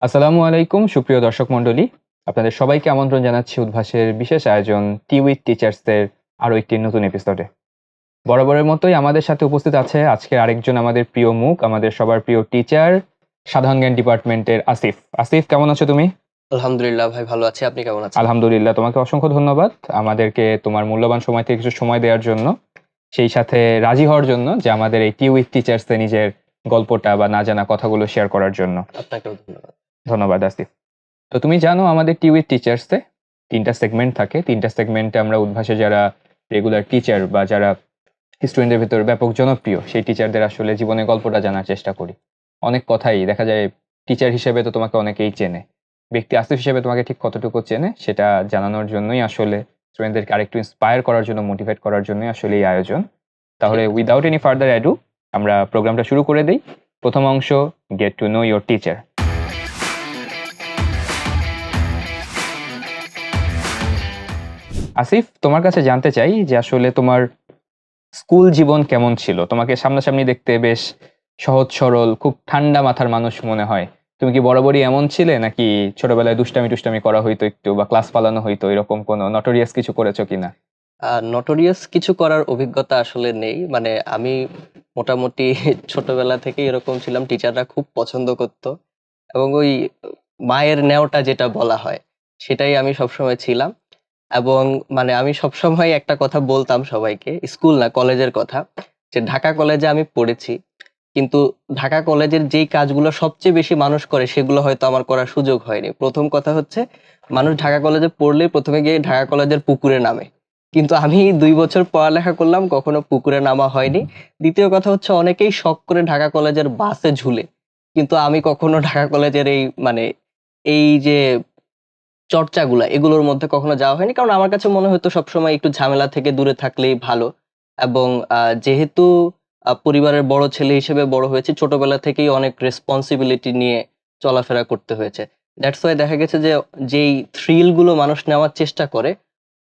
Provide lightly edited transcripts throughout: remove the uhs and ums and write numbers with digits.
আসসালামু আলাইকুম সুপ্রিয় দর্শক মণ্ডলী। আপনাদের সবাইকে আমন্ত্রণ জানাচ্ছি উদ্ভাসের বিশেষ আয়োজন টি উইথ টিচার্সের আরো একটি নতুন এপিসোডে। বরাবরের মতোই আমাদের সাথে উপস্থিত আছে আজকের আরেকজন আমাদের প্রিয় মুখ, আমাদের সবার প্রিয় টিচার, সাধারণ জ্ঞান ডিপার্টমেন্টের আসিফ। আসিফ, কেমন আছো তুমি? আলহামদুলিল্লাহ ভাই, ভালো আছি। আপনি কেমন আছেন? আলহামদুলিল্লাহ, তোমাকে অসংখ্য ধন্যবাদ আমাদেরকে তোমার মূল্যবান সময় থেকে কিছু সময় দেওয়ার জন্য, সেই সাথে রাজি হওয়ার জন্য যে আমাদের এই টি উইথ টিচার্সে নিজের গল্পটা বা না জানা কথাগুলো শেয়ার করার জন্য। আপনাকেও ধন্যবাদ। ধন্যবাদ আসিফ। তো তুমি জানো আমাদের টি উইথ টিচার্সে ৩টা সেগমেন্ট থাকে। ৩টা সেগমেন্টে আমরা উদ্ভাসে যারা রেগুলার টিচার বা যারা স্টুডেন্টদের ভিতর ব্যাপক জনপ্রিয় সেই টিচারদের আসলে জীবনের গল্পটা জানার চেষ্টা করি। অনেক কথাই দেখা যায় টিচার হিসেবে তো তোমাকে অনেকেই চেনে, ব্যক্তি আসিফ হিসেবে তোমাকে ঠিক কতটুকু চেনে সেটা জানানোর জন্যই আসলে স্টুডেন্টদেরকে আরেকটু ইন্সপায়ার করার জন্য, মোটিভেট করার জন্যই আসলে এই আয়োজন। তাহলে উইদাউট এনি ফার্দার অ্যাডু আমরা প্রোগ্রামটা শুরু করে দিই। প্রথম অংশ, get to know your teacher. Asif, তোমার কাছে জানতে চাই যে আসলে তোমার স্কুল জীবন কেমন ছিল? তোমাকে সামনাসামনি দেখতে বেশ সহজ সরল, খুব ঠান্ডা মাথার মানুষ মনে হয়। তুমি কি বরাবরই এমন ছিলে, নাকি ছোটবেলায় দুষ্টামি করা হইতো একটু, বা ক্লাস পালানো হইতো, এরকম কোনো নটোরিয়াস কিছু করেছো কিনা? নটোরিয়াস কিছু করার অভিজ্ঞতা আসলে নেই। মানে আমি মোটামুটি ছোটবেলা থেকেই এরকম ছিলাম। টিচাররা খুব পছন্দ করত এবং ওই মায়ের নেওটা যেটা বলা হয়, সেটাই আমি সবসময় ছিলাম। এবং মানে আমি সবসময় একটা কথা বলতাম সবাইকে, স্কুল না কলেজের কথা, যে ঢাকা কলেজে আমি পড়েছি। কিন্তু ঢাকা কলেজের যেই কাজগুলো সবচেয়ে বেশি মানুষ করে সেগুলো হয়তো আমার করার সুযোগ হয়নি। প্রথম কথা হচ্ছে, মানুষ ঢাকা কলেজে পড়লেই প্রথমে গিয়ে ঢাকা কলেজের পুকুরে নামে। কিন্তু আমি ২ বছর পড়ালেখা করলাম, কখনো পুকুরে নামা হয়নি। দ্বিতীয় কথা হচ্ছে, অনেকেই শখ করে ঢাকা কলেজের বাসে ঝুলে। কিন্তু আমি কখনো ঢাকা কলেজের এই মানে এই যে চর্চাগুলা এগুলোর মধ্যে কখনো যাওয়া হয়নি। কারণ আমার কাছে মনে হতো সবসময় একটু ঝামেলা থেকে দূরে থাকলেই ভালো। এবং যেহেতু পরিবারের বড় ছেলে হিসেবে বড় হয়েছি, ছোটবেলা থেকেই অনেক রেসপনসিবিলিটি নিয়ে চলাফেরা করতে হয়েছে। দ্যাটস ওয়াই দেখা গেছে যে যেই থ্রিল গুলো মানুষ নেওয়ার চেষ্টা করে,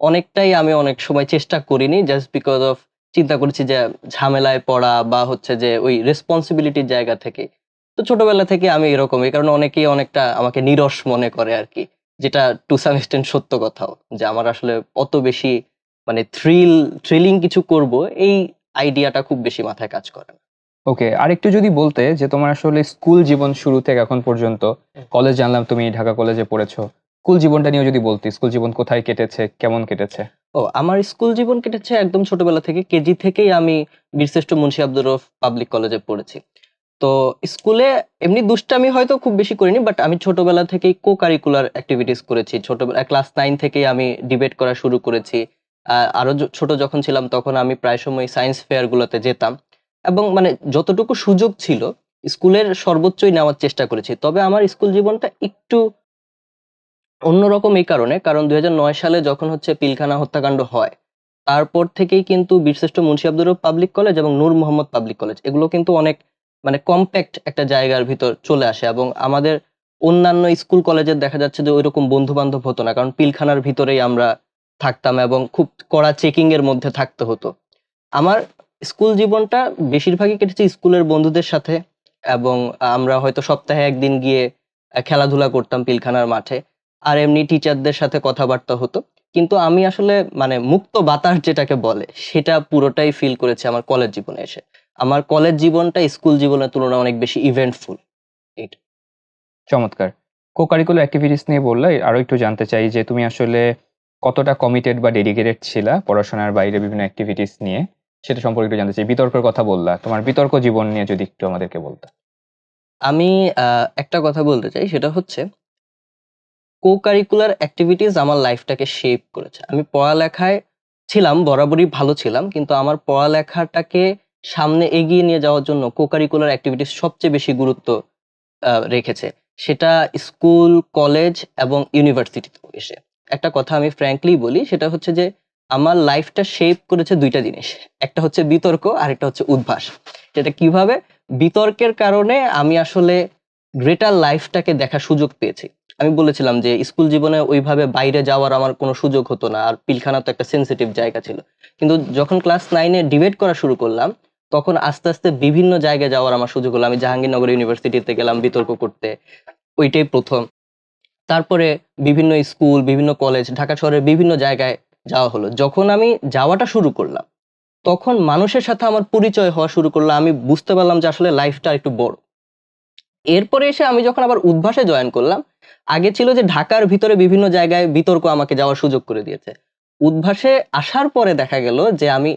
অনেকটাই আমি অনেক সময় চেষ্টা করিনি, জাস্ট বিকজ অফ চিন্তা করেছি যে ঝামেলায় পড়া বা হচ্ছে যে ওই রেসপনসিবিলিটির জায়গা থেকে। তো ছোটবেলা থেকে আমি এরকম, এই কারণে অনেকেই অনেকটা আমাকে নিরস মনে করে আরকি। যেটা টু সাম এক্সটেন্ট সত্য কথাও। যে আমার আসলে অত বেশি মানে থ্রিলিং কিছু করব, এই আইডিয়াটা খুব বেশি মাথায় কাজ করে না। ওকে, আরেকটু যদি বলতে যে তোমার আসলে স্কুল জীবন শুরু থেকে এখন পর্যন্ত, কলেজ জানলাম তুমি ঢাকা কলেজে পড়েছো, স্কুল জীবনটা নিয়েও যদি বলতে, স্কুল জীবন কোথায় কেটেছে, কেমন কেটেছে? আমার স্কুল জীবন কেটেছে একদম ছোটবেলা থেকে। কেজি থেকেই আমি বীরশ্রেষ্ঠ মুন্সী আব্দুর রউফ পাবলিক কলেজে পড়েছি। তো স্কুলে এমনি দুষ্টামি হয়তো খুব বেশি করিনি, বাট আমি ছোটবেলা থেকেই কো-কারিকুলার অ্যাক্টিভিটিস করেছি। ক্লাস 9 থেকেই আমি ডিবেট করা শুরু করেছি। আরো ছোট যখন ছিলাম তখন আমি প্রায় সময় সায়েন্স ফেয়ার গুলোতে যেতাম। এবং মানে যতটুকু সুযোগ ছিল স্কুলের সর্বোচ্চই নেওয়ার চেষ্টা করেছি। তবে আমার স্কুল জীবনটা একটু অন্যরকম এই কারণে, কারণ ২০০৯ সালে যখন হচ্ছে পিলখানা হত্যাকাণ্ড হয়, তারপর থেকেই কিন্তু বীরশ্রেষ্ঠ মুন্সী আব্দুর রউফ পাবলিক কলেজ এবং নূর মোহাম্মদ পাবলিক কলেজ এগুলো কিন্তু অনেক মানে কম্প্যাক্ট একটা জায়গার ভিতর চলে আসে। এবং আমাদের অন্যান্য স্কুল কলেজের দেখা যাচ্ছে যে ঐরকম বন্ধু-বান্ধব হতো না। কারণ পিলখানার ভিতরেই আমরা থাকতাম এবং খুব কড়া চেকিং এর মধ্যে থাকতে হতো। আমার স্কুল জীবনটা বেশিরভাগই কেটেছে স্কুলের বন্ধুদের সাথে। এবং আমরা হয়তো সপ্তাহে ১ দিন গিয়ে খেলাধুলা করতাম পিলখানার মাঠে। আর এমনি টিচারদের সাথে কথাবার্তা হতো। কিন্তু আমি আসলে মানে মুক্ত বাতাস যেটাকে বলে, সেটা পুরোটাই ফিল করেছি আমার কলেজ জীবনে এসে। আমার কলেজ জীবনটা স্কুল জীবনের তুলনায় অনেক বেশি ইভেন্টফুল। এইটা। চমৎকার। কো-কারিকুলার অ্যাক্টিভিটিস নিয়ে বললে, আরো একটু জানতে চাই যে তুমি আসলে কতটা কমিটেড বা ডেডিকেটেড ছিলা পড়াশোনার বাইরে বিভিন্ন অ্যাক্টিভিটিস নিয়ে? সেটা সম্পর্কে একটু জানতে চাই। বিতর্কের কথা বললা। তোমার বিতর্ক জীবন নিয়ে যদি একটু আমাদেরকে বলতা। আমি একটা কথা বলতে চাই, সেটা হচ্ছে কো-কারিকুলার অ্যাক্টিভিটিস আমার লাইফটাকে শেপ করেছে। আমি পড়ালেখায় ছিলাম, বরাবরই ভালো ছিলাম। কিন্তু আমার পড়ালেখাটাকে সামনে এগিয়ে নিয়ে যাওয়ার জন্য কো-কারিকুলার অ্যাক্টিভিটিস সবচেয়ে বেশি গুরুত্ব রেখেছে। সেটা স্কুল, কলেজ এবং ইউনিভার্সিটিতেও এসে। একটা কথা আমি ফ্র্যাঙ্কলি বলি, সেটা হচ্ছে যে আমার লাইফটা শেপ করেছে ২ টা জিনিস। একটা হচ্ছে বিতর্ক, আরেকটা হচ্ছে উদ্ভাস। সেটা কিভাবে? বিতর্কের কারণে আমি আসলে গ্রেটার লাইফটাকে দেখার সুযোগ পেয়েছি। আমি বলেছিলাম যে স্কুল জীবনে ওইভাবে বাইরে যাওয়ার আমার কোনো সুযোগ হতো না। আর পিলখানা তো একটা সেনসিটিভ জায়গা ছিল। কিন্তু যখন ক্লাস 9 এ ডিবেট করা শুরু করলাম, তখন আস্তে, আস্তে বিভিন্ন জায়গায় যাওয়ার আমার সুযোগ হলো। আমি জাহাঙ্গীরনগর ইউনিভার্সিটিতে গেলাম বিতর্ক করতে। ওইটাই প্রথম। তারপরে বিভিন্ন স্কুল, বিভিন্ন কলেজ, ঢাকা শহরের বিভিন্ন জায়গায় যাওয়া হলো। যখন আমি যাওয়াটা শুরু করলাম, তখন মানুষের সাথে আমার পরিচয় হওয়া শুরু করলো। আমি বুঝতে পারলাম যে আসলে লাইফটা একটু বড়। এরপরে এসে আমি যখন আবার উদ্ভাসে জয়েন করলাম, আগে ছিল যে ঢাকার ভিতরে বিভিন্ন জায়গায় বিতর্ক আমাকে যাওয়ার সুযোগ করে দিয়েছে। উদ্ভাসে আসার পরে দেখা গেল যে আমি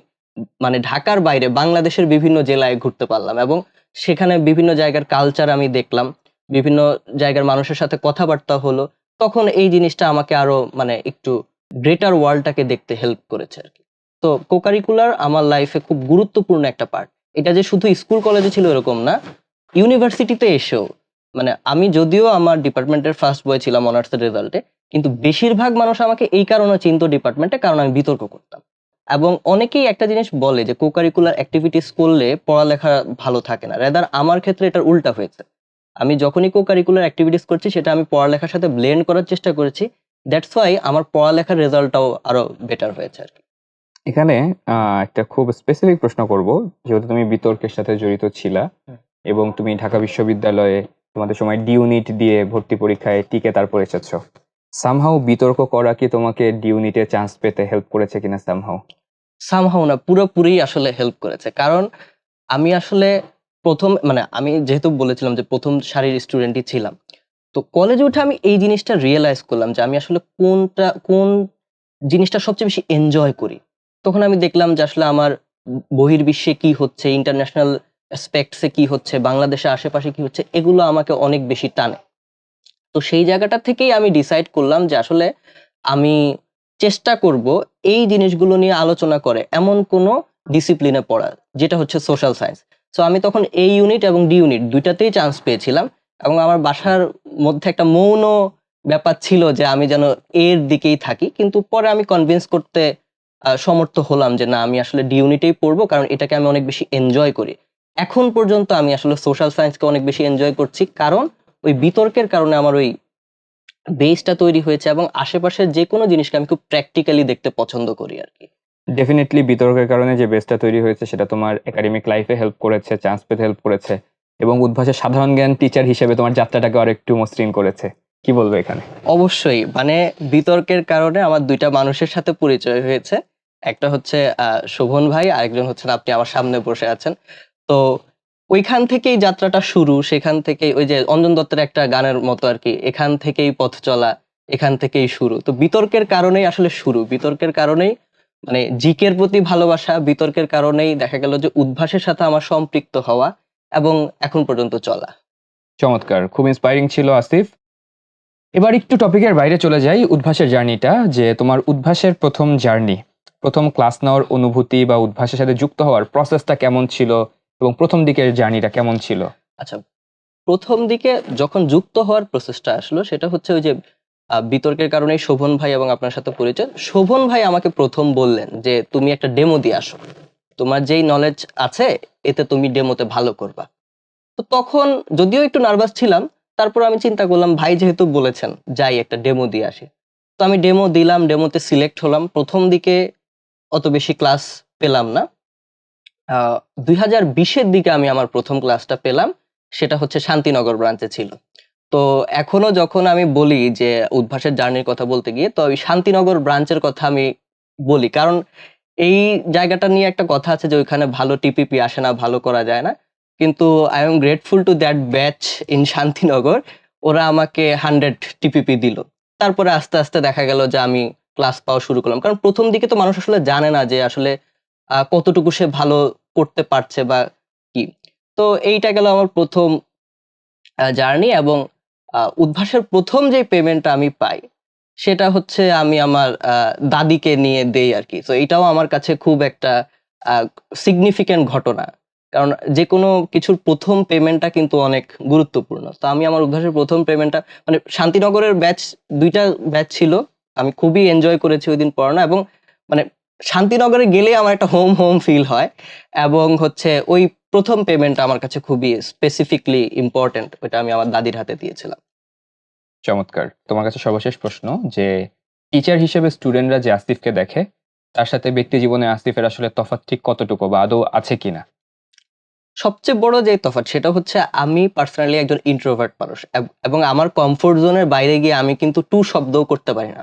মানে ঢাকার বাইরে বাংলাদেশের বিভিন্ন জেলায় ঘুরতে পারলাম এবং সেখানে বিভিন্ন জায়গার কালচার আমি দেখলাম। বিভিন্ন জায়গার মানুষের সাথে কথাবার্তা হলো। তখন এই জিনিসটা আমাকে আরো মানে একটু গ্রেটার ওয়ার্ল্ডটাকে দেখতে হেল্প করেছে আরকি। তো কো-কারিকুলার আমার লাইফে খুব গুরুত্বপূর্ণ একটা পার্ট। এটা যে শুধু স্কুল কলেজে ছিল এরকম না। ইউনিভার্সিটিতে এসেও মানে আমি যদিও আমার ডিপার্টমেন্টের ফার্স্ট বয় ছিলাম অনার্সের রেজাল্টে, কিন্তু বেশিরভাগ মানুষ আমাকে এই কারণে চিনতো ডিপার্টমেন্টে, কারণ আমি বিতর্ক করতাম। এবং অনেকেই একটা জিনিস বলে যে কো-কারিকুলার অ্যাক্টিভিটিস করলে পড়ালেখা ভালো থাকে না। রাদার আমার ক্ষেত্রে এটার উল্টা হয়েছে। আমি যখনই কো-কারিকুলার অ্যাক্টিভিটিস করছি সেটা আমি পড়ালেখার সাথে ব্লেন্ড করার চেষ্টা করেছি। দ্যাটস ওয়াই আমার পড়ালেখার রেজাল্টটাও আরো বেটার হয়েছে আরকি। এখানে একটা খুব স্পেসিফিক প্রশ্ন করব, যেহেতু তুমি বিতর্কের সাথে জড়িত ছিলা হুম। এবং তুমি ঢাকা বিশ্ববিদ্যালয়ে তোমাদের সময় ডি ইউনিট দিয়ে ভর্তি পরীক্ষায় টিকে তারপর এসেছো। সামহাউ বিতর্ক করা কি তোমাকে ডি ইউনিটে চান্স পেতে হেল্প করেছে কিনা সামহাউ? সামহাউ না, পুরোপুরি আসলে হেল্প করেছে। কারণ আমি আসলে ১ম মানে আমি যেহেতু বলেছিলাম যে ১ম সারির স্টুডেন্টই ছিলাম। তো কলেজে উঠে আমি এই জিনিসটা রিয়ালাইজ করলাম যে আমি আসলে কোন জিনিসটা সবচেয়ে বেশি এনজয় করি। তখন আমি দেখলাম যে আসলে আমার বহির্বিশ্বে কি হচ্ছে, ইন্টারন্যাশনাল অ্যাসপেক্টস এ কি হচ্ছে, বাংলাদেশের আশেপাশে কি হচ্ছে, এগুলো আমাকে অনেক বেশি টানে। তো সেই জায়গাটা থেকেই আমি ডিসাইড করলাম যে আসলে আমি চেষ্টা করব এই জিনিসগুলো নিয়ে আলোচনা করে এমন কোনো ডিসিপ্লিনে পড়ার, যেটা হচ্ছে সোশ্যাল সায়েন্স। সো আমি তখন এ ইউনিট এবং ডি ইউনিট ২ টাতেই চান্স পেয়েছিলাম এবং আমার বাসার মধ্যে একটা মৌন ব্যাপার ছিল যে আমি যেন এর দিকেই থাকি। কিন্তু পরে আমি কনভিন্স করতে সমর্থ হলাম যে না, আমি আসলে ডি ইউনিটেই পড়বো, কারণ এটাকে আমি অনেক বেশি এনজয় করি। এখন পর্যন্ত আমি আসলে সোশ্যাল সায়েন্সকে অনেক বেশি এনজয় করছি। কারণ ওই বিতর্কের কারণে আমার ওই বেসটা তৈরি হয়েছে এবং আশেপাশের যেকোনো জিনিসকে আমি খুব প্র্যাকটিক্যালি দেখতে পছন্দ করি আরকি। ডেফিনেটলি বিতর্কের কারণে যে বেসটা তৈরি হয়েছে সেটা তোমার একাডেমিক লাইফে হেল্প করেছে, চান্স পেতে হেল্প করেছে এবং উদ্ভাসের সাধারণ জ্ঞান টিচার হিসেবে তোমার যাত্রাটাকে আরেকটু মসৃণ করেছে। কি বলবে এখানে? অবশ্যই মানে বিতর্কের কারণে আমার ২ টা মানুষের সাথে পরিচয় হয়েছে। একটা হচ্ছে শোভন ভাই, আরেকজন হচ্ছেন আপনি আমার সামনে বসে আছেন। তো ওইখান থেকেই যাত্রাটা শুরু। সেখান থেকেই ওই যে অঞ্জন দত্তের একটা গানের মতো আরকি, এখান থেকেই পথ চলা, এখান থেকেই শুরু। তো বিতর্কের কারণেই আসলে শুরু। বিতর্কের কারণেই মানে জিকের প্রতি ভালোবাসা, বিতর্কের কারণেই দেখা গেল যে উদ্ভাসের সাথে আমার সম্পৃক্ত হওয়া এবং এখন পর্যন্ত চলা। চমৎকার, খুব ইন্সপায়ারিং ছিল আসিফ। এবার একটু টপিকের বাইরে চলে যাই, উদ্ভাসের জার্নিটা, যে তোমার উদ্ভাসের প্রথম জার্নি, প্রথম ক্লাস নেওয়ার অনুভূতি বা উদ্ভাসের সাথে যুক্ত হওয়ার প্রসেসটা কেমন ছিল এবং প্রথম দিকের জার্নিটা কেমন ছিল? আচ্ছা, ১ম দিকে যখন যুক্ত হওয়ার প্রসেসটা আসলো সেটা হচ্ছে ওই যে বিতর্কের কারণেই শোভন ভাই এবং আপনার সাথে পরিচয়। শোভন ভাই আমাকে ১ম বললেন যে, "তুমি একটা ডেমো দিয়ে আসো। তোমার যেই নলেজ আছে এতে তুমি ডেমোতে ভালো করবা।" তো তখন যদিও একটু নার্ভাস ছিলাম, তারপর আমি চিন্তা করলাম ভাই যেহেতু বলেছেন, যাই একটা ডেমো দিয়ে আসি। তো আমি ডেমো দিলাম, ডেমোতে সিলেক্ট হলাম। ১ম দিকে অত বেশি ক্লাস পেলাম না। আ ২০২০ এর দিকে আমি আমার ১ম ক্লাসটা পেলাম। সেটা হচ্ছে শান্তিনগর ব্রাঞ্চে ছিল। তো এখনো যখন আমি বলি যে উদ্ভাসের জার্নির কথা বলতে গিয়ে, তো ওই শান্তিনগর ব্রাঞ্চের কথা আমি বলি। কারণ এই জায়গাটা নিয়ে একটা কথা আছে যে ওইখানে ভালো টিপিপি আসে না, ভালো করা যায় না। কিন্তু I am grateful to that batch in Shantinagar. ওরা আমাকে 100 টিপিপি দিল। তারপরে আস্তে, আস্তে দেখা গেল যে আমি ক্লাস পাওয়া শুরু করলাম। কারণ ১ম দিকে তো মানুষ আসলে জানে না যে আসলে কতটুকু সে ভালো করতে পারছে বা কি। তো এইটা গেল আমার ১ম জার্নি এবং উদ্ভাসের ১ম যে পেমেন্টটা আমি পাই, সেটা হচ্ছে আমি আমার দাদিকে নিয়ে দেই আরকি। সো এটাও আমার কাছে খুব একটা আ সিগনিফিক্যান্ট ঘটনা। কারণ যেকোনো কিছুর ১ম পেমেন্টটা কিন্তু অনেক গুরুত্বপূর্ণ। তো আমি আমার উদ্ভাসের ১ম পেমেন্টটা মানে শান্তিনগরের ব্যাচ ২ টা ব্যাচ ছিল। আমি খুবই এনজয় করেছি ওইদিন পড়ানো এবং মানে শান্তিনগরে গেলেই আমার একটা হোম ফিল হয় এবং হচ্ছে ওই ১ম পেমেন্টটা আমার কাছে খুবই স্পেসিফিকলি ইম্পোর্টেন্ট। ওইটা আমি আমার দাদির হাতে দিয়েছিলাম। চমৎকার। তোমার কাছে সর্বশেষ প্রশ্ন, যে টিচার হিসেবে স্টুডেন্টরা যে আসিফকে দেখে, তার সাথে ব্যক্তি জীবনে আসিফের আসলে তফাৎ ঠিক কতটুকু বা আদৌ আছে কিনা? সবচেয়ে বড় যে তফাৎ সেটা হচ্ছে আমি পার্সোনালি একজন ইন্ট্রোভার্ট মানুষ এবং আমার কমফোর্ট জোনের বাইরে গিয়ে আমি কিন্তু টু শব্দও করতে পারি না।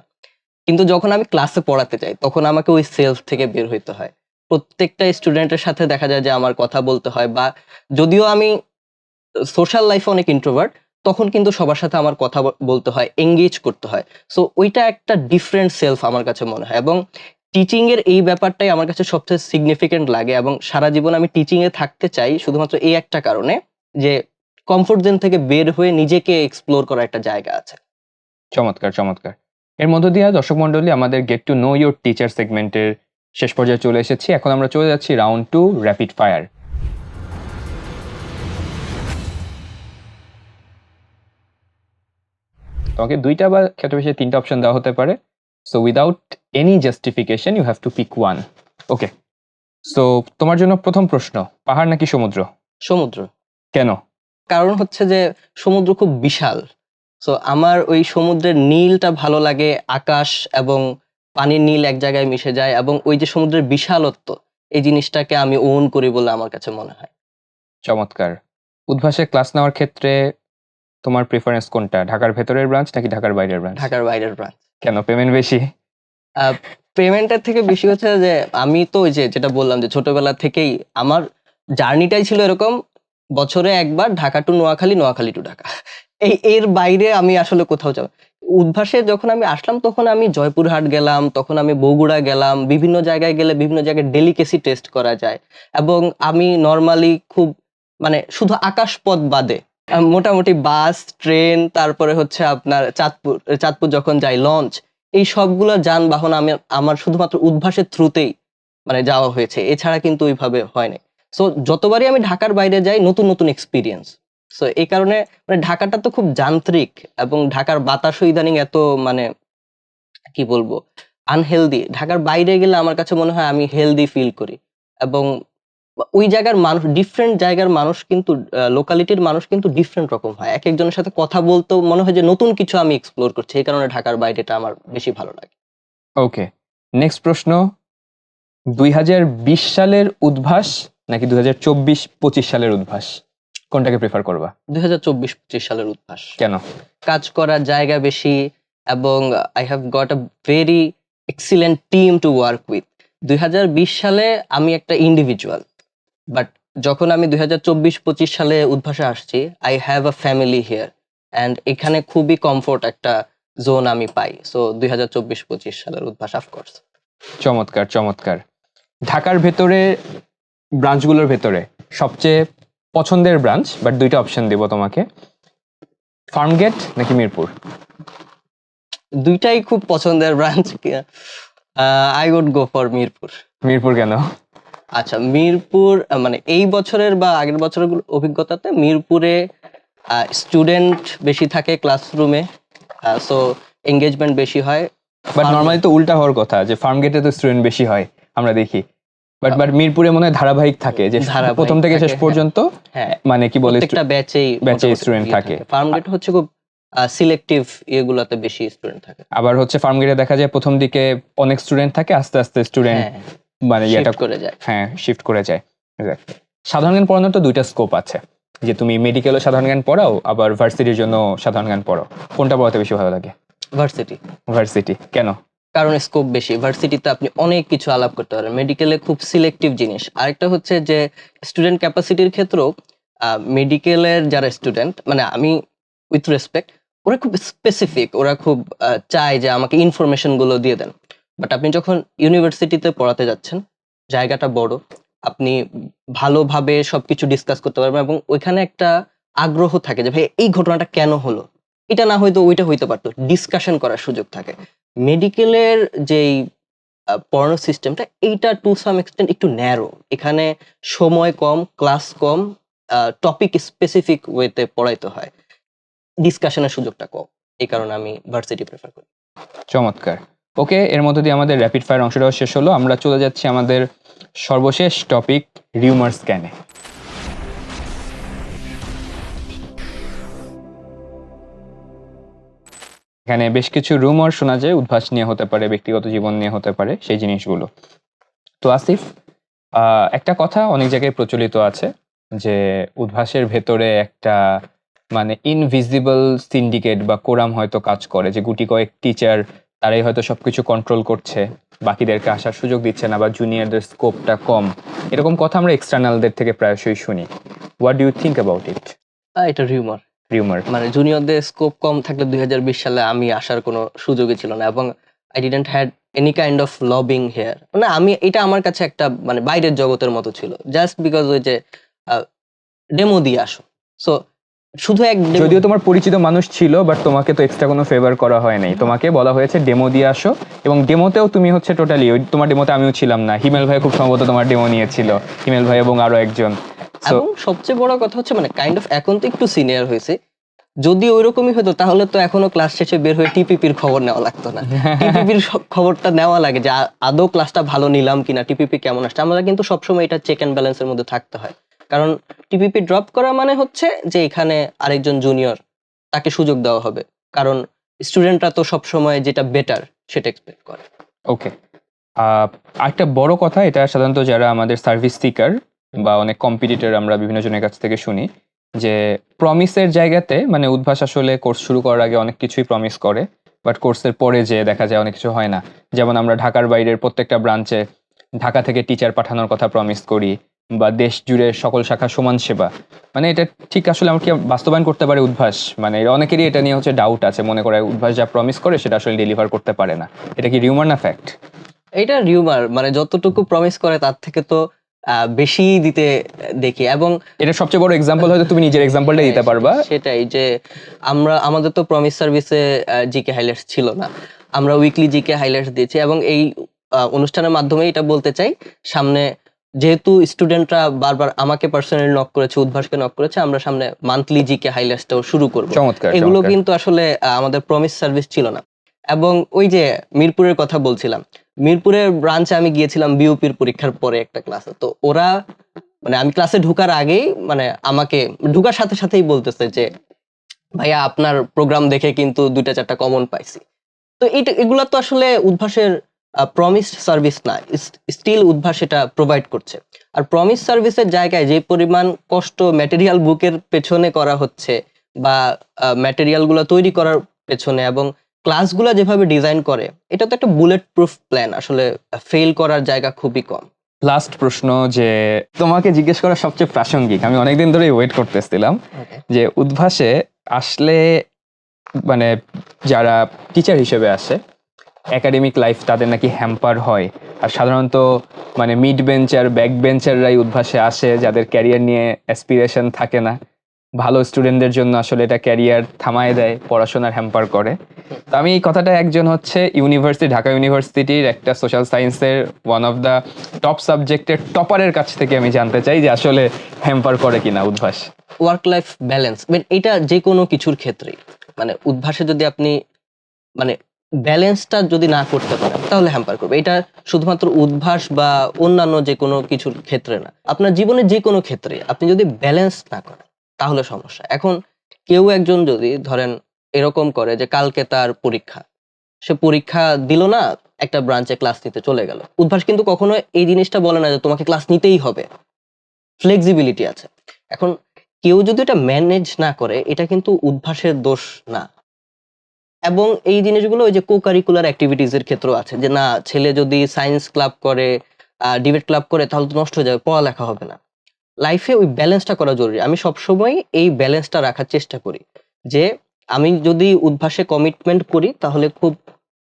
কিন্তু যখন আমি ক্লাসে পড়াতে যাই তখন আমাকে ওই সেলফ থেকে বের হইতে হয়। প্রত্যেকটা স্টুডেন্টের সাথে দেখা যায় যে আমার কথা বলতে হয়, বা যদিও আমি সোশ্যাল লাইফে অনেক ইন্ট্রোভার্ট, তখন কিন্তু সবার সাথে আমার কথা বলতে হয়, এঙ্গেজ করতে হয়। সো ওইটা একটা ডিফারেন্ট সেলফ আমার কাছে মনে হয়, এবং টিচিং এর এই ব্যাপারটাই আমার কাছে সবচেয়ে সিগনিফিকেন্ট লাগে, এবং সারা জীবন আমি টিচিং এ থাকতে চাই শুধুমাত্র এই একটা কারণে যে কমফোর্ট জোন থেকে বের হয়ে নিজেকে এক্সপ্লোর করার একটা জায়গা আছে। চমৎকার, চমৎকার। এর মধ্য দিয়ে দর্শক মন্ডলী আমাদের get to know your teacher সেগমেন্টের শেষ পর্যায়ে চলে এসেছি। এখন আমরা চলে যাচ্ছি রাউন্ড 2 র্যাপিড ফায়ার। তোমাকে 2টা বা ক্ষেত্রে বেশি 3টা অপশন দেওয়া হতে পারে। So without any justification you have to pick one. Okay, so তোমার জন্য প্রথম প্রশ্ন, পাহাড় নাকি সমুদ্র? সমুদ্র। কেন? কারণ হচ্ছে যে সমুদ্র খুব বিশাল। সো আমার ওই সমুদ্রের নীলটা ভালো লাগে, আকাশ এবং পানির নীল এক জায়গায় মিশে যায়, এবং ওই যে সমুদ্রের বিশালত্ব, এই জিনিসটাকে আমি ওন করি বলে আমার কাছে মনে হয়। চমৎকার। উদ্ভাসে ক্লাস নেওয়ার ক্ষেত্রে তোমার প্রেফারেন্স কোনটা, ঢাকার ভেতরের ব্রাঞ্চ নাকি ঢাকার বাইরের ব্রাঞ্চ? ঢাকার বাইরের ব্রাঞ্চ। কেন, পেমেন্ট বেশি? পেমেন্টের থেকে বেশি হচ্ছে যে আমি তো ওই যে যেটা বললাম যে ছোটবেলা থেকেই আমার জার্নিটাই ছিল এরকম, বছরে একবার ঢাকা টু নোয়াখালী, নোয়াখালী টু ঢাকা। এর বাইরে আমি আসলে কোথাও যাব। উদ্ভাসে যখন আমি আসলাম তখন আমি জয়পুরহাট গেলাম, তখন আমি বগুড়া গেলাম। বিভিন্ন জায়গায় গেলে বিভিন্ন জায়গায় ডেলিকেসি টেস্ট করা যায়, এবং আমি নরমালি খুব মানে শুধু আকাশপথ বাদে মোটামুটি বাস, ট্রেন, তারপরে হচ্ছে আপনার চাঁদপুর যখন যাই লঞ্চ, এই সবগুলো যানবাহন আমি আমার শুধুমাত্র উদ্ভাসের থ্রুতেই মানে যাওয়া হয়েছে, এছাড়া কিন্তু ওইভাবে হয় নাই। সো যতবারই আমি ঢাকার বাইরে যাই নতুন নতুন এক্সপিরিয়েন্স। সো এই কারণে মানে ঢাকাটা তো খুব যান্ত্রিক, এবং ঢাকার বাতাসও ইদানিং এত মানে কি বলবো আনহেলদি। ঢাকার বাইরে গেলে আমার কাছে মনে হয় আমি হেলদি ফিল করি, এবং ওই জায়গার মানুষ, ডিফারেন্ট জায়গার মানুষ কিন্তু লোকালিটির মানুষ কিন্তু ডিফারেন্ট রকম হয়। এক একজনের সাথে কথা বলতেও মনে হয় যে নতুন কিছু আমি এক্সপ্লোর করছি, এই কারণে ঢাকার বাইরেটা আমার বেশি ভালো লাগে। ওকে, নেক্সট প্রশ্ন, 2020 সালের উদ্ভাস নাকি 2024-25 সালের উদ্ভাস, কোনটাকে প্রেফার করবা? 2024-25 সালের উদ্ভাস। কেন? কাজ করার জায়গা বেশি, এবং I have got a very excellent team to work with. 2020 সালে আমি একটা ইন্ডিভিজুয়াল, বাট যখন আমি 2024-25 সালে উদ্ভাসে আসছি, I have a family here, and এখানে খুবই কমফোর্ট একটা জোন আমি পাই। সো 2024-25 সালের উদ্ভাস অফকোর্স। চমৎকার, চমৎকার। ঢাকার ভেতরে ব্রাঞ্চগুলোর ভেতরে সবচেয়ে পছন্দের ব্রাঞ্চ, বাট 2টা অপশন দেব তোমাকে, ফার্মগেট নাকি মিরপুর? দুইটাই খুব পছন্দের branch. I would go for Mirpur. Mirpur কেন? আচ্ছা, মিরপুর মানে এই বছরের বা আগের বছরের অভিজ্ঞতাতে মিরপুরে স্টুডেন্ট বেশি থাকে ক্লাসরুমে, সো এঙ্গেজমেন্ট বেশি হয়। বাট নর্মালি তো উল্টা হওয়ার কথা, যে ফার্মগেটে তো স্টুডেন্ট বেশি হয় আমরা দেখি, বাট মিরপুরে মনে হয় ধারাবাহিক থাকে, যে ধারাবাহিক প্রথম থেকে শেষ থাকে, পর্যন্ত হ্যাঁ, মানে কি বলে প্রত্যেকটা ব্যাচেই স্টুডেন্ট থাকে। ফার্মগেট হচ্ছে খুব সিলেক্টিভ, এগুলাতে বেশি স্টুডেন্ট থাকে। আবার হচ্ছে ফার্মগেটে দেখা যায় প্রথম দিকে অনেক স্টুডেন্ট থাকে, আস্তে আস্তে স্টুডেন্ট হ্যাঁ, মানে এটা shift করে যায়। হ্যাঁ শিফট করে যায়। Exactly. সাধারণ জ্ঞান পড়ানোর তো 2টা স্কোপ আছে, যে তুমি মেডিকেলও সাধারণ জ্ঞান পড়াও, আবার ভার্সিটির জন্য সাধারণ জ্ঞান পড়াও, কোনটা পড়াতে বেশি ভালো লাগে? ভার্সিটি। ভার্সিটি কেন? কারণ স্কোপ বেশি। ভার্সিটিতে আপনি অনেক কিছু আলাপ করতে পারেন, মেডিকেলে খুব সিলেক্টিভ জিনিস। আরেকটা হচ্ছে যে স্টুডেন্ট ক্যাপাসিটির ক্ষেত্রেও মেডিকেলের যারা স্টুডেন্ট, মানে আমি উইথ রেসপেক্ট, ওরা খুব স্পেসিফিক, ওরা খুব চায় যে আমাকে ইনফরমেশন গুলো দিয়ে দেন। বাট আপনি যখন ইউনিভার্সিটিতে পড়াতে যাচ্ছেন, জায়গাটা বড়, আপনি ভালোভাবে সবকিছু ডিসকাস করতে পারবেন, এবং ওইখানে একটা আগ্রহ থাকে যে ভাই এই ঘটনাটা কেন হলো, এটা না হয়তো ওইটা হইতে পারতো, ডিসকাশন করার সুযোগ থাকে। মেডিকেলের যেই পড়ানোর সিস্টেমটা, এইটা টু সাম এক্সটেন্ট একটু ন্যারো। এখানে সময় কম, ক্লাস কম, টপিক স্পেসিফিক ওয়েতে পড়াইতে হয়, ডিসকাশনের সুযোগটা কম। এই কারণে আমি ভার্সিটি প্রেফার করি। চমৎকার। ওকে, এর মধ্যে দিয়ে আমাদের র্যাপিড ফায়ার অংশটাও শেষ হলো। আমরা চলে যাচ্ছি আমাদের সর্বশেষ টপিক, রিউমার স্ক্যানে। এখানে বেশ কিছু রুমার শোনা যায়, উদ্ভাস নিয়ে হতে পারে, ব্যক্তিগত জীবন নিয়ে হতে পারে, সেই জিনিসগুলো। তো আসিফ, একটা কথা অনেক জায়গায় প্রচলিত আছে যে উদ্ভাসের ভেতরে একটা মানে ইনভিজিবল সিন্ডিকেট বা কোরাম হয়তো কাজ করে, যে গুটি কয়েক টিচার তারাই হয়তো সবকিছু কন্ট্রোল করছে, বাকিদেরকে আসার সুযোগ দিচ্ছে না, বা জুনিয়রদের স্কোপটা কম, এরকম কথা আমরা এক্সটার্নালদের থেকে প্রায়শই শুনি। What do you think about it? এটা রিউমার। রিউমার। মানে জুনিয়রদের স্কোপ কম থাকলে 2020 সালে আমি আসার কোনো সুযোগই ছিল না, এবং I didn't had any kind of lobbying here. মানে আমি, এটা আমার কাছে একটা মানে বাইরের জগতের মতো ছিল, জাস্ট বিকজ ওই যে ডেমো দিয়ে আসো। সো শুধু এক যদিও তোমার পরিচিত মানুষ ছিল, বাট তোমাকে তো এক্সট্রা কোনো ফেভার করা হয় নাই, তোমাকে বলা হয়েছে ডেমো দিয়ে আসো, এবং ডেমোতেও তুমি হচ্ছে টোটালি ওই, তোমার ডেমোতে আমিও ছিলাম না, হিমেল ভাই খুব সম্ভবত তোমার ডেমো নিয়েছিল, হিমেল ভাই এবং আরো একজন। So, এবং সবচেয়ে বড় কথা হচ্ছে মানে কাইন্ড অফ এখন তো একটু সিনিয়র হয়েছে, যদি ওইরকমই হতো তাহলে তো এখনো ক্লাস শেষে বের হয়ে টিপিপির খবর নেওয়া লাগতো না। টিপিপির খবরটা নেওয়া লাগে যে আদৌ ক্লাসটা ভালো নিলাম কিনা, টিপিপি কেমন আসছে। আমরা কিন্তু সবসময় এটা চেক অ্যান্ড ব্যালেন্সের মধ্যে থাকতে হয়, কারণ টিপিপি ড্রপ করা মানে হচ্ছে যে এখানে আরেকজন জুনিয়র তাকে সুযোগ দেওয়া হবে, কারণ স্টুডেন্টরা তো সবসময় যেটা বেটার সেটা এক্সপেক্ট করে। ওকে, আরেকটা বড় কথা, এটা সাধারণত যারা আমাদের সার্ভিস সিকার বা অনেক কম্পিটিটর আমরা বিভিন্ন জনের কাছ থেকে শুনি, যে প্রমিসের জায়গাতে মানে উদ্ভাস আসলে কোর্স শুরু করার আগে অনেক কিছুই প্রমিস করে, বাট কোর্সের পরে যে দেখা যায় অনেক কিছু হয় না। যেমন আমরা ঢাকার বাইরের প্রত্যেকটা ব্রাঞ্চে ঢাকা থেকে টিচার পাঠানোর কথা প্রমিস করি, বা দেশ জুড়ে সকল শাখা সমান সেবা, মানে এটা ঠিক আসলে আমরা কি বাস্তবায়ন করতে পারে উদ্ভাস? মানে অনেকেরই এটা নিয়ে হচ্ছে ডাউট আছে, মনে করে উদ্ভাস যা প্রমিস করে সেটা আসলে ডেলিভার করতে পারে না। এটা কি রিউমার না ফ্যাক্ট? এটা রিউমার, মানে যতটুকু প্রমিস করে তার থেকে তো বেশি দিতে দেখি। এবং এটা সবচেয়ে বড় এক্সাম্পল, হয়তো তুমি নিজের এক্সাম্পলটা দিতে পারবা। সেটাই যে আমাদের তো প্রমিস সার্ভিসে জিকে হাইলাইটস ছিল না, আমরা উইকলি জিকে হাইলাইটস দিয়েছি, এবং এই অনুষ্ঠানের মাধ্যমে এটা বলতে চাই, সামনে যেহেতু স্টুডেন্টরা বারবার আমাকে পার্সোনালি নক করেছে, উদ্ভাসকে নক করেছে, আমরা সামনে মান্থলি জিকে হাইলাইটসটাও শুরু করব। চমৎকার, এগুলো চমৎকার। কিন্তু আসলে আমাদের প্রমিস সার্ভিস ছিল না। এবং ওই যে মিরপুরের কথা বলছিলাম, মিরপুরের ব্রাঞ্চে আমি গিয়েছিলাম বিউপির পরীক্ষার পরে একটা ক্লাসে, তো ওরা মানে আমি ক্লাসে ঢোকার আগেই মানে আমাকে ঢোকার সাথে সাথেই বলতেছে যে ভাইয়া আপনার প্রোগ্রাম দেখে কিন্তু 2-4টা কমন পাইছি। তো এগুলা তো আসলে উদ্ভাসের প্রমিসড সার্ভিস না, স্টিল উদ্ভাস এটা প্রোভাইড করছে। আর প্রমিস সার্ভিসের জায়গায় যে পরিমাণ কষ্ট ম্যাটেরিয়াল বুকের পেছনে করা হচ্ছে, বা ম্যাটেরিয়াল গুলো তৈরি করার পেছনে, এবং ক্লাসগুলো যেভাবে ডিজাইন করে, এটা তো একটা বুলেট প্রুফ প্ল্যান, আসলে ফেল করার জায়গা খুবই কম। লাস্ট প্রশ্ন, যে তোমাকে জিজ্ঞেস করা সবচেয়ে প্রাসঙ্গিক, আমি অনেকদিন ধরে ওয়েট করতেছিলাম, যে উদ্ভাসে আসলে মানে যারা টিচার হিসেবে আসে, একাডেমিক লাইফ তাদের নাকি হ্যাম্পার হয়, আর সাধারণত মানে মিড বেঞ্চার ব্যাক বেঞ্চাররাই উদ্ভাসে আসে, যাদের ক্যারিয়ার নিয়ে অ্যাসপিরেশন থাকে না। ভালো স্টুডেন্টদের জন্য আসলে এটা ক্যারিয়ার থামায় দেয়, পড়াশোনার হ্যাম্পার করে। তো আমি এই কথাটা একজন হচ্ছে ঢাকা ইউনিভার্সিটির একটা সোশ্যাল সায়েন্সের ওয়ান অফ দ্য টপ সাবজেক্টের টপারের কাছ থেকে আমি জানতে চাই যে আসলে হ্যাম্পার করে কিনা উদ্ভাস। ওয়ার্ক লাইফ ব্যালেন্স, এটা যে কোনো কিছুর ক্ষেত্রেই, মানে উদ্ভাসে যদি আপনি মানে ব্যালেন্সটা যদি না করতে পারেন তাহলে হ্যাম্পার করবে। এটা শুধুমাত্র উদ্ভাস বা অন্যান্য যে কোনো কিছুর ক্ষেত্রে না, আপনার জীবনের যে কোনো ক্ষেত্রে আপনি যদি ব্যালেন্স না করেন তাহলে সমস্যা। এখন কেউ একজন যদি ধরেন এরকম করে যে কালকে তার পরীক্ষা, সে পরীক্ষা দিল না, একটা ব্রাঞ্চে ক্লাস নিতে চলে গেল, উদ্ভাস কিন্তু কখনো এই জিনিসটা বলে না যে তোমাকে ক্লাস নিতেই হবে, ফ্লেক্সিবিলিটি আছে। এখন কেউ যদি এটা ম্যানেজ না করে, এটা কিন্তু উদ্ভাসের দোষ না। এবং এই জিনিসগুলো ওই যে কো কারিকুলার অ্যাক্টিভিটিজ এর ক্ষেত্রেও আছে, যে না ছেলে যদি সায়েন্স ক্লাব করে, ডিবেট ক্লাব করে, তাহলে তো নষ্ট হয়ে যাবে, পড়ালেখা হবে না। লাইফে ওই ব্যালেন্সটা করা জরুরি। আমি সবসময় এই ব্যালেন্সটা রাখার চেষ্টা করি, যে আমি যদি উদ্ভাসে কমিটমেন্ট করি তাহলে খুব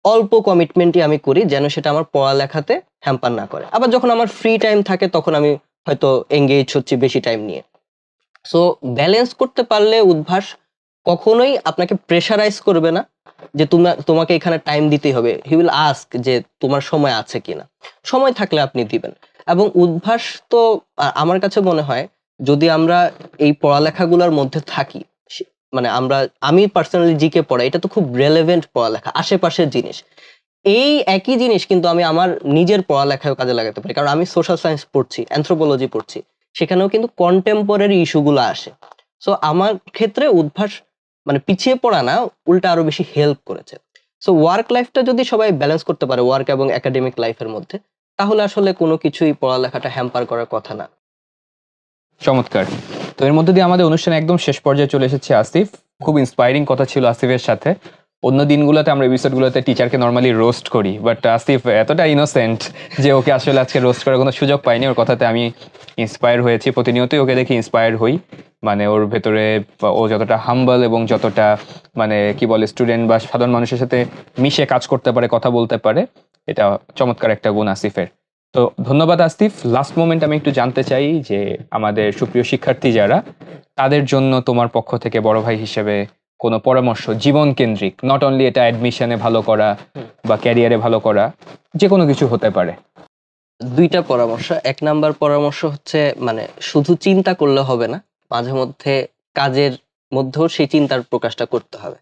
অল্প কমিটমেন্টই আমি করি, যেন সেটা আমার পড়ালেখাতে হ্যাম্পার না করে। আবার যখন আমার ফ্রি টাইম থাকে তখন আমি হয়তো এঙ্গেজ হচ্ছি বেশি টাইম নিয়ে। সো ব্যালেন্স করতে পারলে উদ্ভাস কখনোই আপনাকে প্রেশারাইজ করবে না যে তোমাকে এখানে টাইম দিতেই হবে। হি উইল আস্ক যে তোমার সময় আছে কিনা, সময় থাকলে আপনি দিবেন। এবং উদ্ভাস তো আমার কাছে মনে হয়, যদি আমরা এই পড়ালেখাগুলোর মধ্যে থাকি, মানে আমি পার্সোনালি জিকে পড়াই, এটা তো খুব রেলেভেন্ট পড়ালেখা, আশেপাশের জিনিস। এই একই জিনিস কিন্তু আমি আমার নিজের পড়ালেখায় কাজে লাগাতে পারি, কারণ আমি সোশ্যাল সায়েন্স পড়ছি, অ্যানথ্রোপোলজি পড়ছি, সেখানেও কিন্তু কন্টেম্পোরারি ইস্যুগুলো আসে। সো আমার ক্ষেত্রে উদ্ভাস মানে পিছিয়ে পড়া না, উল্টা আরো বেশি হেল্প করেছে। সো ওয়ার্ক লাইফটা যদি সবাই ব্যালেন্স করতে পারে ওয়ার্ক এবং একাডেমিক লাইফের মধ্যে, তাহলে আসলে কোনো কিছুই পড়ালেখাটা হ্যাম্পার করার কথা না। চমৎকার। তো এর মধ্যে দিয়ে আমাদের অনুষ্ঠান একদম শেষ পর্যায়ে চলে এসেছে আসিফ। খুব ইন্সপায়ারিং কথা ছিল আসিফের সাথে। অন্য দিনগুলোতে আমরা এপিসোডগুলোতে টিচারকে নর্মালি রোস্ট করি, বাট আসিফ এতটা ইনোসেন্ট যে ওকে আসলে আজকে রোস্ট করার কোনো সুযোগ পাইনি। ওর কথাতে আমি ইন্সপায়ার হয়েছি, প্রতিনিয়তই ওকে দেখে ইন্সপায়ার হই। মানে ওর ভেতরে ও যতটা হাম্বল এবং যতটা মানে কি বলে স্টুডেন্ট বা সাধারণ মানুষের সাথে মিশে কাজ করতে পারে, কথা বলতে পারে, এটা চমৎকার একটা গুণ আসিফের। তো ধন্যবাদ আসিফ। লাস্ট মোমেন্ট আমি একটু জানতে চাই যে আমাদের সুপ্রিয় শিক্ষার্থী যারা, তাদের জন্য তোমার পক্ষ থেকে বড় ভাই হিসেবে কোনো পরামর্শ, জীবন কেন্দ্রিক, নট অনলি এটা অ্যাডমিশনে ভালো করা বা ক্যারিয়ারে ভালো করা, যে কোনো কিছু হতে পারে। দুইটা পরামর্শ। এক নাম্বার পরামর্শ হচ্ছে মানে শুধু চিন্তা করলে হবে না, মাঝে মধ্যে কাজের মধ্যেও সেই চিন্তার প্রকাশটা করতে হবে।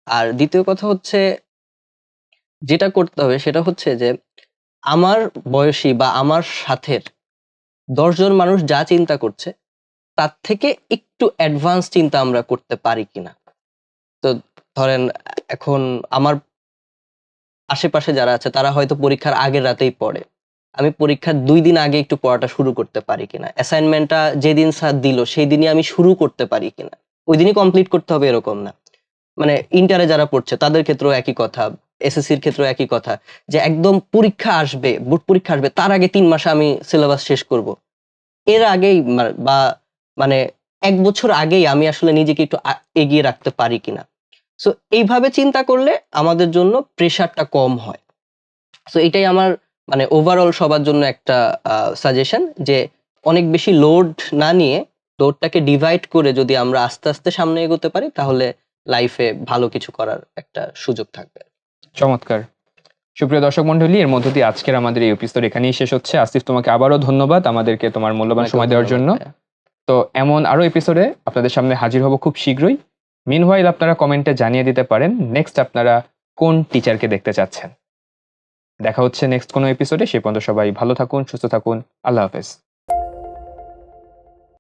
আর দ্বিতীয় কথা হচ্ছে যেটা করতে হবে সেটা হচ্ছে যে আমার বয়সী বা আমার সাথের ১০ জন মানুষ যা চিন্তা করছে তার থেকে একটু অ্যাডভান্স চিন্তা আমরা করতে পারি কিনা। তো ধরেন এখন আমার আশেপাশে যারা আছে তারা হয়তো পরীক্ষার আগের রাতেই পড়ে। আমি পরীক্ষার ২ দিন আগে একটু পড়াটা শুরু করতে পারি কিনা। অ্যাসাইনমেন্টটা যেদিন স্যার দিল সেই দিনই আমি শুরু করতে পারি কিনা। ওইদিনই কমপ্লিট করতে হবে এরকম না। মানে ইন্টারে যারা পড়ছে তাদের ক্ষেত্রেও একই কথা, এসএসসির ক্ষেত্রেও একই কথা। যে একদম পরীক্ষা আসবে, বোর্ড পরীক্ষা আসবে তার আগে ৩ মাসে আমি সিলেবাস শেষ করব। এর আগেই বা মানে ১ বছর আগেই আমি আসলে নিজেকে একটু এগিয়ে রাখতে পারি কিনা। সো এইভাবে চিন্তা করলে আমাদের জন্য প্রেশারটা কম হয়। সো এটাই আমার মানে ওভারঅল সবার জন্য একটা সাজেশন যে অনেক বেশি লোড না নিয়ে লোডটাকে ডিভাইড করে যদি আমরা আস্তে আস্তে সামনে এগোতে পারি তাহলে লাইফে ভালো কিছু করার একটা সুযোগ থাকবে। চমৎকার। সুপ্রিয় দর্শক মন্ডলী, এর মধ্য দিয়ে আজকের আমাদের এই এপিসোড এখানেই শেষ হচ্ছে। আসিফ, তোমাকে আবারও ধন্যবাদ আমাদেরকে তোমার মূল্যবান আপনাকেও সময় দেওয়ার ধন্যবাদ জন্য। ভাইয়া। তো এমন আরো এপিসোডে আপনাদের সামনে হাজির হব খুব শীঘ্রই। মিনওয়াইল আপনারা কমেন্টে জানিয়ে দিতে পারেন নেক্সট আপনারা কোন টিচারকে দেখতে চাচ্ছেন। দেখা হচ্ছে নেক্সট কোনো এপিসোডে। সে পর্যন্ত সবাই ভালো থাকুন, সুস্থ থাকুন। আল্লাহ হাফেজ।